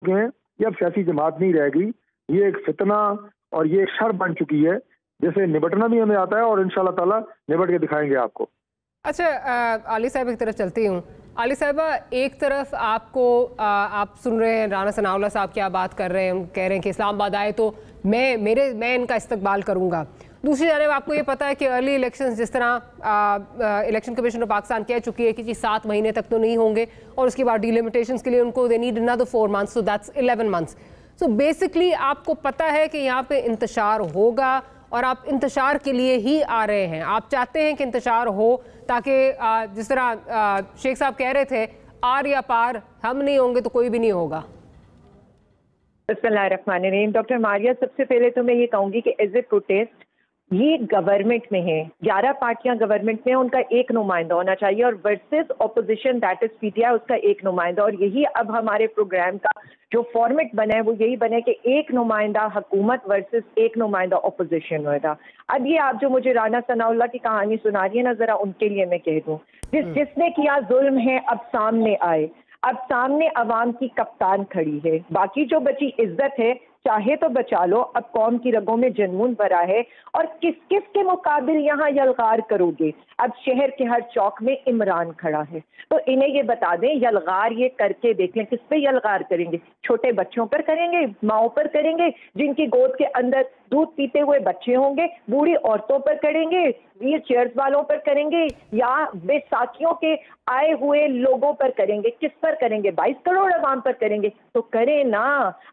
हैं, ये अब सियासी जमात नहीं रहेगी, ये एक फितना और ये एक शर बन चुकी है, जैसे निपटना भी हमें आता है और इंशाल्लाह ताला निपट के दिखाएंगे आपको। अच्छा, आली साहब एक तरफ चलती हूँ। आली साहबा, एक तरफ आपको आप सुन रहे हैं राना सनाउल्लाह साहब क्या बात कर रहे हैं, कह रहे हैं कि इस्लामाबाद आए तो मैं इनका इस्तकबाल करूँगा। दूसरी जानब आपको ये पता है कि अर्ली इलेक्शंस जिस तरह इलेक्शन कमीशन ऑफ पाकिस्तान कह चुकी है कि जी 7 महीने तक तो नहीं होंगे और उसके बाद डिलिमिटेशंस के लिए उनको they need another 4 months, so that's 11 months। So basically आपको पता है कि यहाँ पे इंतशार होगा और आप इंतशार के लिए ही आ रहे हैं, आप चाहते हैं कि इंतशार हो ताकि जिस तरह शेख साहब कह रहे थे आर या पार, हम नहीं होंगे तो कोई भी नहीं होगा। बिस्मिल्लाहिर्रहमानिर्रहीम। डॉक्टर मारिया, सबसे पहले तो मैं ये कहूँगी कि एज ए प्रोटेस्ट ये गवर्नमेंट में है, 11 पार्टियां गवर्नमेंट में, उनका एक नुमाइंदा होना चाहिए और versus opposition that is PTI, उसका एक नुमाइंदा। और यही अब हमारे प्रोग्राम का जो फॉर्मेट बना है वो यही बना है कि एक नुमाइंदा हुकूमत वर्सेस एक नुमाइंदा ऑपोजिशन होगा। अब ये आप जो मुझे राना सनाउल्लाह की कहानी सुना रही है ना, जरा उनके लिए मैं कह दूं, जिसने किया जुल्म है अब सामने आए, अब सामने अवाम की कप्तान खड़ी है, बाकी जो बची इज्जत है चाहे तो बचा लो, अब कौम की रगों में जनून भरा है और किस किस के मुकाबिल यहाँ यलगार करोगे। अब शहर के हर चौक में इमरान खड़ा है, तो इन्हें ये बता दें, यलगार ये करके देख लें। किस पे यलगार करेंगे? छोटे बच्चों पर करेंगे, माओ पर करेंगे जिनकी गोद के अंदर दूध पीते हुए बच्चे होंगे, बूढ़ी औरतों पर करेंगे, व्हील चेयर्स वालों पर करेंगे, या बैसाखियों के आए हुए लोगों पर करेंगे? किस पर करेंगे? 22 करोड़ अवाम पर करेंगे तो करें ना।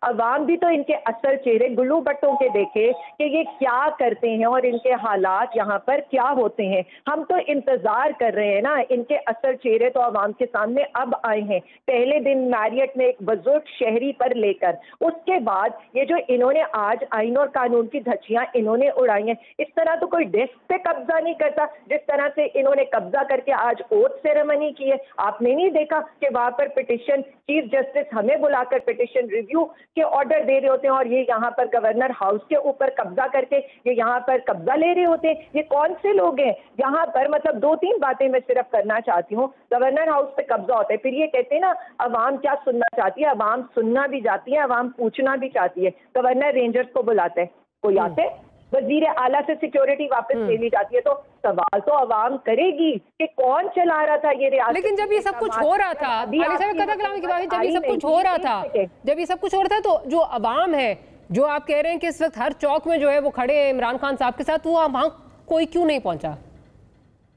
अवाम भी तो इनके असल चेहरे गुल्लू बट्टों के देखे कि ये क्या करते हैं और इनके हालात यहाँ पर क्या होते हैं। हम तो इंतजार कर रहे हैं ना, इनके असल चेहरे तो अवाम के सामने अब आए हैं। पहले दिन मैरियट में एक बुजुर्ग शहरी पर लेकर, उसके बाद ये जो इन्होंने आज आइन और कानून की धज्जियां इन्होंने उड़ाई हैं, इस तरह तो कोई डेस्क पे कब्जा नहीं करता जिस तरह से इन्होंने कब्जा करके आज ओथ सेरेमनी की है। आपने नहीं देखा कि वहां पर पिटिशन, चीफ जस्टिस हमें बुलाकर पिटिशन रिव्यू के ऑर्डर दे रहे होते हैं और ये यहाँ पर गवर्नर हाउस के ऊपर कब्जा करके ये यहाँ पर कब्जा ले रहे होते हैं। ये कौन से लोग हैं यहाँ पर? मतलब 2-3 बातें मैं सिर्फ करना चाहती हूँ। गवर्नर हाउस पे कब्जा होता है, फिर ये कहते हैं ना अवाम क्या सुनना चाहती है, अवाम सुनना भी चाहती है, अवाम पूछना भी चाहती है। गवर्नर रेंजर्स को बुलाते हैं, कोई आते, वजीर आला से सिक्योरिटी वापस ले ली जाती है, तो सवाल तो अवाम करेगी कि कौन चला रहा था ये रियासत। लेकिन जब ये सब कुछ हो रहा था, जब ये सब कुछ हो रहा था, जब ये सब कुछ हो रहा था, तो जो अवाम है, जो आप कह रहे हैं कि इस वक्त हर चौक में जो है वो खड़े हैं इमरान खान साहब के साथ, वो वहां कोई क्यों नहीं पहुंचा?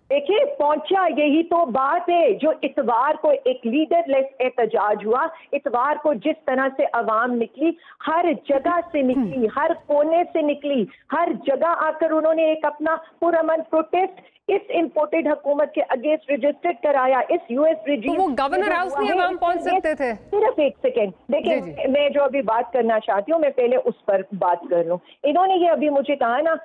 देखिए पहुंचा, यही तो बात है। जो इतवार को एक लीडरलेस एहतजाज हुआ, इतवार को जिस तरह से अवाम निकली, हर जगह से निकली, हर कोने से निकली, हर जगह आकर उन्होंने एक अपना पुरअमन प्रोटेस्ट इस इंपोर्टेड हुकूमत के अगेंस्ट रजिस्टर्ड कराया। इस यूएस रिजीम, तो वो गवर्नर हाउस नहीं अवाम पहुंच सकते थे? सिर्फ एक सेकेंड देखिए, मैं जो अभी बात करना चाहती हूँ मैं पहले उस पर बात कर लूँ। इन्होंने ये अभी मुझे कहा ना,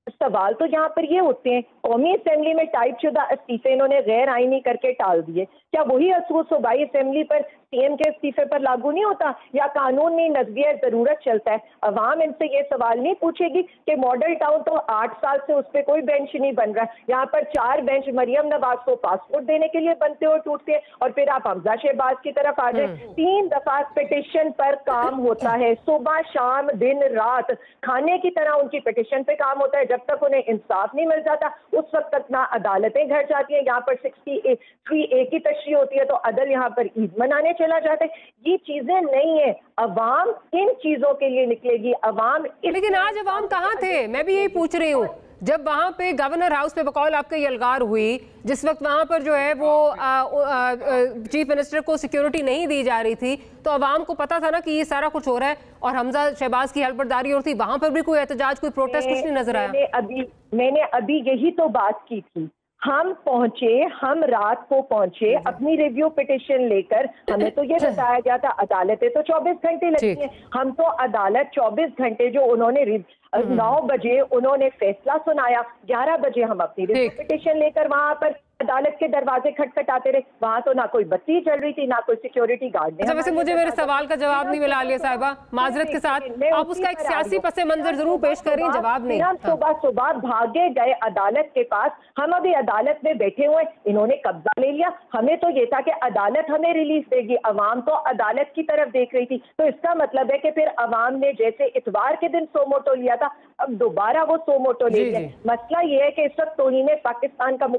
सवाल तो यहाँ पर ये होते हैं, कौमी असेंबली में टाइप शुदा इस्तीफे इन्होंने गैर आईनी करके टाल दिए, क्या वही असूल सूबाई असेंबली पर सीएम के इस्तीफे पर लागू नहीं होता, या कानून में नजरिया जरूरत चलता है? अवाम इनसे ये सवाल नहीं पूछेगी कि मॉडल टाउन तो 8 साल से उस पर कोई बेंच नहीं बन रहा, यहाँ पर 4 बेंच मरियम नवाज को पासपोर्ट देने के लिए बनते और टूटते हैं, और फिर आप हमजा शहबाज की तरफ आ जाए। 3 दफा पिटिशन पर काम होता है, सुबह शाम दिन रात, खाने की तरह उनकी पिटिशन पे काम होता है। जब तक उन्हें इंसाफ नहीं मिल जाता उस वक्त तक ना अदालतें घर जाती हैं। यहाँ पर 63A की तशरीह होती है तो अदल यहाँ पर ईद मनाने चला जाता है। ये चीजें नहीं है। अवाम इन चीजों के लिए निकलेगी, अवाम। लेकिन आज अवाम कहाँ थे? मैं भी यही पूछ रही हूँ। जब वहाँ पे गवर्नर हाउस पे बकौल आपके यलगार हुई, जिस वक्त वहाँ पर जो है वो चीफ मिनिस्टर को सिक्योरिटी नहीं दी जा रही थी, तो अवाम को पता था ना कि ये सारा कुछ हो रहा है और हमजा शहबाज की हलफबरदारी और थी, वहाँ पर भी कोई एहतजाज, कोई प्रोटेस्ट कुछ नहीं नजर आया। मैंने अभी यही तो बात की थी। हम पहुंचे, हम रात को पहुंचे अपनी रिव्यू पिटिशन लेकर। हमें तो ये बताया गया था अदालतें तो 24 घंटे लगती हैं, हम तो अदालत 24 घंटे, जो उन्होंने 9 बजे उन्होंने फैसला सुनाया, 11 बजे हम अपनी रिव्यू पिटिशन लेकर वहां पर عدالت کے دروازے کھٹکھٹاتے رہے. وہاں تو نہ کوئی بتی چل رہی تھی, نہ کوئی سیکیورٹی گارڈ نے. ویسے مجھے میرے سوال کا جواب نہیں ملا عالیہ صاحبہ, معذرت کے ساتھ آپ اس کا ایک سیاسی پس منظر ضرور پیش کریں, جواب نہیں. ہم صبح بھاگے گئے عدالت کے پاس, ہم ابھی عدالت میں بیٹھے ہوئے, انہوں نے قبضہ لے لیا. ہمیں تو یہ تھا کہ عدالت ہمیں ریلیز دے گی, عوام تو عدالت کی طرف دیکھ رہی تھی. تو اس کا مطلب ہے کہ پھر عوام نے جیسے اتوار کے دن سو موٹو لیا تھا, اب دوبارہ وہ سو موٹو لے لیا. مسئلہ یہ ہے کہ اس وقت توہین پاکستان کا